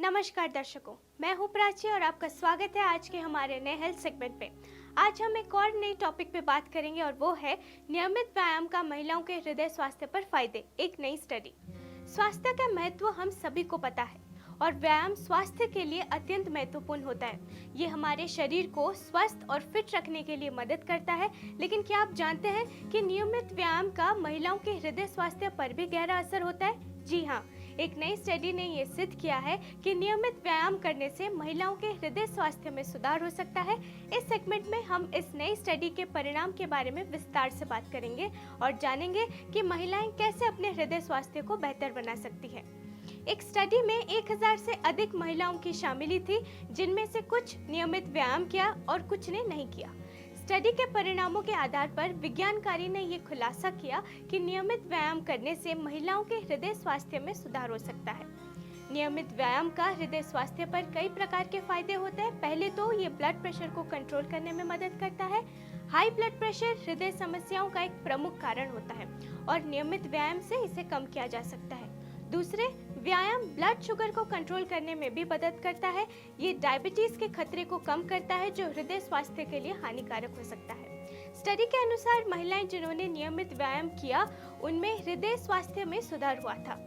नमस्कार दर्शकों, मैं हूं प्राची और आपका स्वागत है आज के हमारे नए हेल्थ सेगमेंट पे। आज हम एक और नई टॉपिक पे बात करेंगे और वो है नियमित व्यायाम का महिलाओं के हृदय स्वास्थ्य पर फायदे। एक नई स्टडी। स्वास्थ्य का महत्व हम सभी को पता है और व्यायाम स्वास्थ्य के लिए अत्यंत महत्वपूर्ण होता है। ये हमारे शरीर को स्वस्थ और फिट रखने के लिए मदद करता है। लेकिन क्या आप जानते हैं कि नियमित व्यायाम का महिलाओं के हृदय स्वास्थ्य पर भी गहरा असर होता है? जी हाँ, एक नई स्टडी ने ये सिद्ध किया है कि नियमित व्यायाम करने से महिलाओं के हृदय स्वास्थ्य में सुधार हो सकता है। इस सेगमेंट में हम इस नई स्टडी के परिणाम के बारे में विस्तार से बात करेंगे और जानेंगे कि महिलाएं कैसे अपने हृदय स्वास्थ्य को बेहतर बना सकती हैं। एक स्टडी में 1000 से अधिक महिलाओं की शामिली थी, जिनमें से कुछ नियमित व्यायाम किया और कुछ ने नहीं किया। स्टडी के परिणामों के आधार पर विज्ञानकारी ने ये खुलासा किया कि नियमित व्यायाम करने से महिलाओं के हृदय स्वास्थ्य में सुधार हो सकता है। नियमित व्यायाम का हृदय स्वास्थ्य पर कई प्रकार के फायदे होते हैं। पहले तो ये ब्लड प्रेशर को कंट्रोल करने में मदद करता है। हाई ब्लड प्रेशर हृदय समस्याओं का एक प्रमुख कारण होता है और नियमित व्यायाम से इसे कम किया जा सकता है। दूसरे, व्यायाम ब्लड शुगर को कंट्रोल करने में भी मदद करता है। ये डायबिटीज के खतरे को कम करता है, जो हृदय स्वास्थ्य के लिए हानिकारक हो सकता है। स्टडी के अनुसार महिलाएं जिन्होंने नियमित व्यायाम किया, उनमें हृदय स्वास्थ्य में सुधार हुआ था।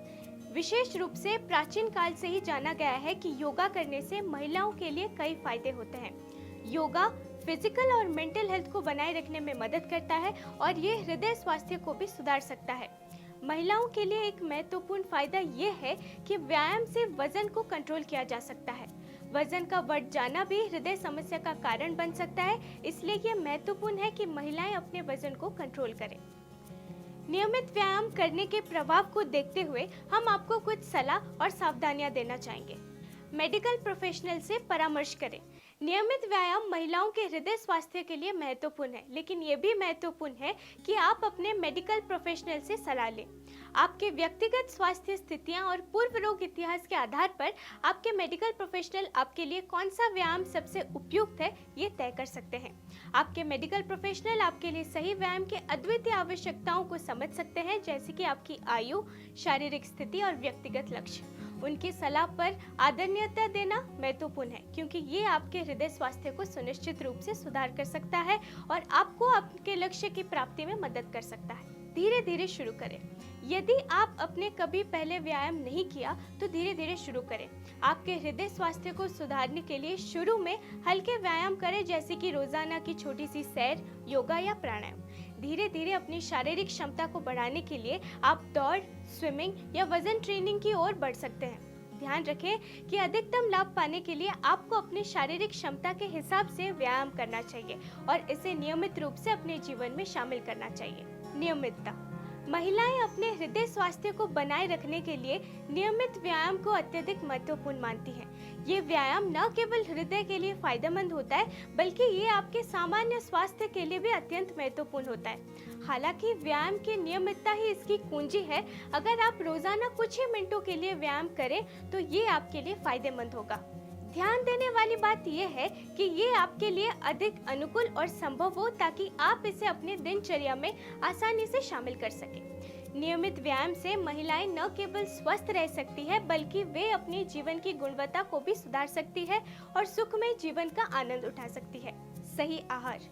विशेष रूप से प्राचीन काल से ही जाना गया है कि योगा करने से महिलाओं के लिए कई फायदे होते हैं। योगा फिजिकल और मेंटल हेल्थ को बनाए रखने में मदद करता है और ये हृदय स्वास्थ्य को भी सुधार सकता है। महिलाओं के लिए एक महत्वपूर्ण फायदा ये है कि व्यायाम से वजन को कंट्रोल किया जा सकता है। वजन का बढ़ जाना भी हृदय समस्या का कारण बन सकता है, इसलिए ये महत्वपूर्ण है कि महिलाएं अपने वजन को कंट्रोल करें। नियमित व्यायाम करने के प्रभाव को देखते हुए हम आपको कुछ सलाह और सावधानियां देना चाहेंगे। मेडिकल प्रोफेशनल से परामर्श करें। नियमित व्यायाम महिलाओं के हृदय स्वास्थ्य के लिए महत्वपूर्ण है, लेकिन ये भी महत्वपूर्ण है कि आप अपने मेडिकल प्रोफेशनल से सलाह लें। आपके व्यक्तिगत स्वास्थ्य स्थितियां और पूर्व रोग इतिहास के आधार पर आपके मेडिकल प्रोफेशनल आपके लिए कौन सा व्यायाम सबसे उपयुक्त है, ये तय कर सकते हैं। आपके मेडिकल प्रोफेशनल आपके लिए सही व्यायाम के अद्वितीय आवश्यकताओं को समझ सकते हैं, जैसे कि आपकी आयु, शारीरिक स्थिति और व्यक्तिगत लक्ष्य। उनकी सलाह पर आदरणीयता देना महत्वपूर्ण है, क्योंकि ये आपके हृदय स्वास्थ्य को सुनिश्चित रूप से सुधार कर सकता है और आपको आपके लक्ष्य की प्राप्ति में मदद कर सकता है। धीरे धीरे शुरू करें। यदि आप अपने कभी पहले व्यायाम नहीं किया तो धीरे धीरे शुरू करें। आपके हृदय स्वास्थ्य को सुधारने के लिए शुरू में हल्के व्यायाम करें, जैसे कि रोजाना की छोटी सी सैर, योगा या प्राणायाम। धीरे धीरे अपनी शारीरिक क्षमता को बढ़ाने के लिए आप दौड़, स्विमिंग या वजन ट्रेनिंग की ओर बढ़ सकते हैं। ध्यान रखें कि अधिकतम लाभ पाने के लिए आपको अपनी शारीरिक क्षमता के हिसाब से व्यायाम करना चाहिए और इसे नियमित रूप से अपने जीवन में शामिल करना चाहिए। नियमितता। महिलाएं अपने हृदय स्वास्थ्य को बनाए रखने के लिए नियमित व्यायाम को अत्यधिक महत्वपूर्ण मानती हैं। ये व्यायाम न केवल हृदय के लिए फायदेमंद होता है, बल्कि ये आपके सामान्य स्वास्थ्य के लिए भी अत्यंत महत्वपूर्ण होता है। हालांकि व्यायाम की नियमितता ही इसकी कुंजी है। अगर आप रोजाना कुछ ही मिनटों के लिए व्यायाम करें तो ये आपके लिए फायदेमंद होगा। ध्यान देने वाली बात यह है कि ये आपके लिए अधिक अनुकूल और संभव हो, ताकि आप इसे अपने दिनचर्या में आसानी से शामिल कर सकें। नियमित व्यायाम से महिलाएं न केवल स्वस्थ रह सकती है, बल्कि वे अपने जीवन की गुणवत्ता को भी सुधार सकती है और सुखमय जीवन का आनंद उठा सकती है। सही आहार।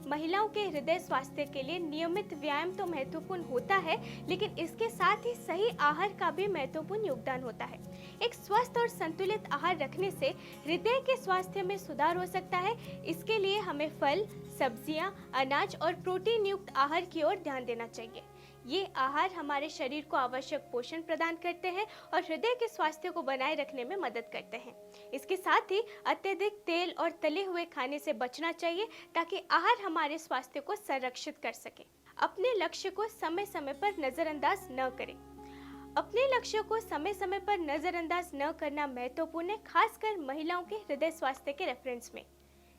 महिलाओं के हृदय स्वास्थ्य के लिए नियमित व्यायाम तो महत्वपूर्ण होता है, लेकिन इसके साथ ही सही आहार का भी महत्वपूर्ण योगदान होता है। एक स्वस्थ और संतुलित आहार रखने से हृदय के स्वास्थ्य में सुधार हो सकता है। इसके लिए हमें फल, सब्जियां, अनाज और प्रोटीन युक्त आहार की ओर ध्यान देना चाहिए। ये आहार हमारे शरीर को आवश्यक पोषण प्रदान करते हैं और हृदय के स्वास्थ्य को बनाए रखने में मदद करते हैं। इसके साथ ही अत्यधिक तेल और तले हुए खाने से बचना चाहिए, ताकि आहार हमारे स्वास्थ्य को संरक्षित कर सके। अपने लक्ष्य को समय समय पर नजरअंदाज न करें। अपने लक्ष्य को समय समय पर नजरअंदाज न करना महत्वपूर्ण है, खासकर महिलाओं के हृदय स्वास्थ्य के रेफरेंस में।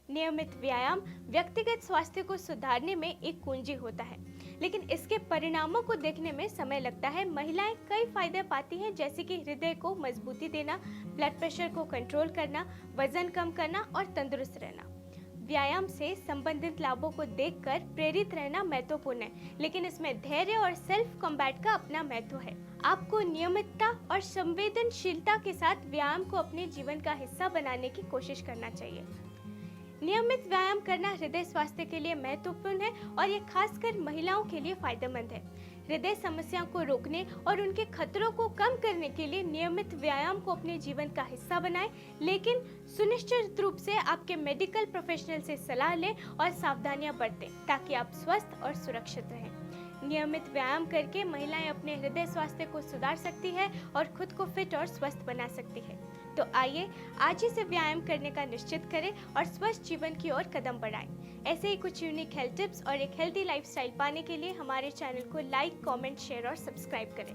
नियमित व्यायाम व्यक्तिगत स्वास्थ्य को सुधारने में एक कुंजी होता है, लेकिन इसके परिणामों को देखने में समय लगता है। महिलाएं कई फायदे पाती हैं, जैसे कि हृदय को मजबूती देना, ब्लड प्रेशर को कंट्रोल करना, वजन कम करना और तंदुरुस्त रहना। व्यायाम से संबंधित लाभों को देखकर प्रेरित रहना महत्वपूर्ण है, लेकिन इसमें धैर्य और सेल्फ कॉम्बैट का अपना महत्व है। आपको नियमितता और संवेदनशीलता के साथ व्यायाम को अपने जीवन का हिस्सा बनाने की कोशिश करना चाहिए। नियमित व्यायाम करना हृदय स्वास्थ्य के लिए महत्वपूर्ण है और ये खासकर महिलाओं के लिए फायदेमंद है। हृदय समस्याओं को रोकने और उनके खतरों को कम करने के लिए नियमित व्यायाम को अपने जीवन का हिस्सा बनाएं, लेकिन सुनिश्चित रूप से आपके मेडिकल प्रोफेशनल से सलाह लें और सावधानियां बरतें ताकि आप स्वस्थ और सुरक्षित रहें। नियमित व्यायाम करके महिलाएं अपने हृदय स्वास्थ्य को सुधार सकती है और खुद को फिट और स्वस्थ बना सकती है। तो आइए आज ही से व्यायाम करने का निश्चित करें और स्वस्थ जीवन की ओर कदम बढ़ाएं। ऐसे ही कुछ यूनिक हेल्थ टिप्स और एक हेल्दी लाइफस्टाइल पाने के लिए हमारे चैनल को लाइक, कमेंट, शेयर और सब्सक्राइब करें।